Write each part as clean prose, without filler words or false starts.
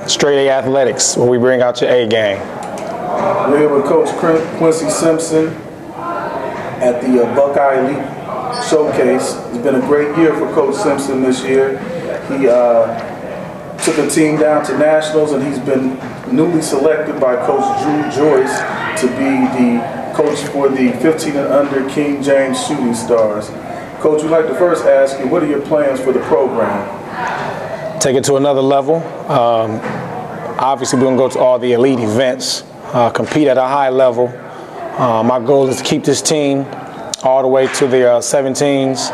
Straight A athletics, where we bring out your A game. We're here with Coach Quincy Simpson at the Buckeye Elite Showcase. It's been a great year for Coach Simpson this year. He took a team down to nationals, and he's been newly selected by Coach Drew Joyce to be the coach for the 15 and under King James Shooting Stars. Coach, we'd like to first ask you, what are your plans for the program? Take it to another level. Obviously, we're going to go to all the elite events, compete at a high level. My goal is to keep this team all the way to the 17s.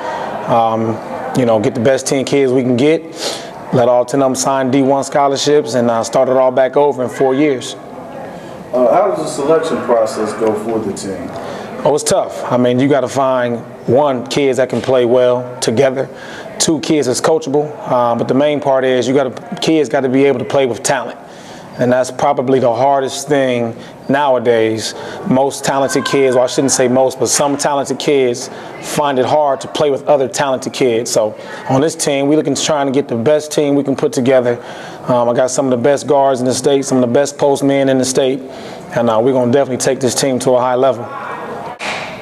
Get the best 10 kids we can get. Let all 10 of them sign D1 scholarships and start it all back over in 4 years. How does the selection process go for the team? Oh, it's tough. I mean, you got to find, one, kids that can play well together, two, kids that's coachable. But the main part is kids got to be able to play with talent. And that's probably the hardest thing nowadays. Most talented kids, well, I shouldn't say most, but some talented kids find it hard to play with other talented kids. So on this team, we're looking to trying to get the best team we can put together. I got some of the best guards in the state, some of the best postmen in the state, and we're going to definitely take this team to a high level.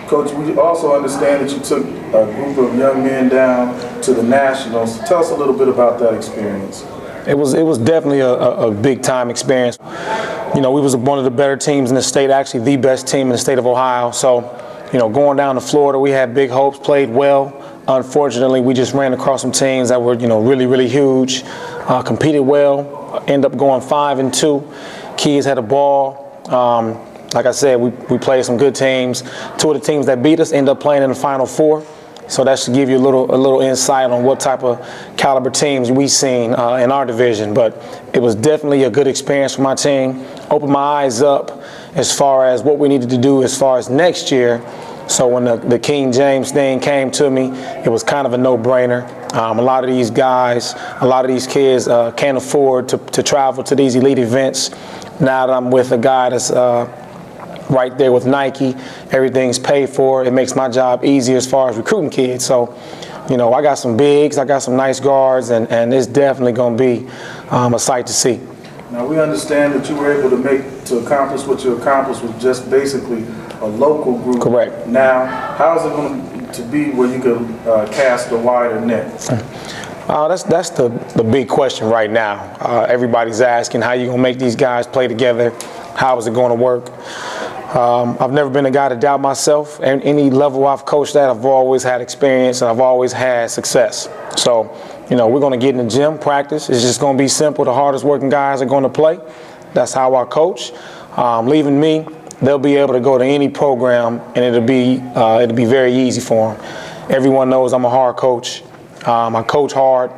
Coach, we also understand that you took a group of young men down to the Nationals. Tell us a little bit about that experience. It was definitely a big time experience. We was one of the better teams in the state, actually the best team in the state of Ohio. So, going down to Florida, we had big hopes, played well. Unfortunately, we just ran across some teams that were, really, really huge, competed well, ended up going 5-2. Kids had a ball. Like I said, we played some good teams. Two of the teams that beat us ended up playing in the Final Four. So that should give you a little insight on what type of caliber teams we've seen in our division. But it was definitely a good experience for my team. Opened my eyes up as far as what we needed to do as far as next year. So when the King James thing came to me, it was kind of a no-brainer. A lot of these guys, a lot of these kids can't afford to travel to these elite events. Now that I'm with a guy that's right there with Nike, everything's paid for. It makes my job easier as far as recruiting kids. So, I got some bigs, I got some nice guards, and it's definitely going to be a sight to see. Now, we understand that you were able to accomplish what you accomplished with just basically a local group. Correct. Now, how is it going to be where you can cast a wider net? That's the big question right now. Everybody's asking how you going to make these guys play together. How is it going to work? I've never been a guy to doubt myself. And any level I've coached at, I've always had experience and I've always had success. So, we're going to get in the gym, practice. It's just going to be simple. The hardest working guys are going to play. That's how I coach. Leaving me, they'll be able to go to any program and it'll be very easy for them. Everyone knows I'm a hard coach. I coach hard.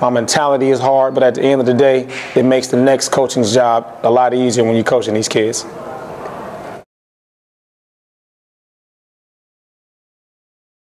My mentality is hard, but at the end of the day, it makes the next coaching's job a lot easier when you're coaching these kids.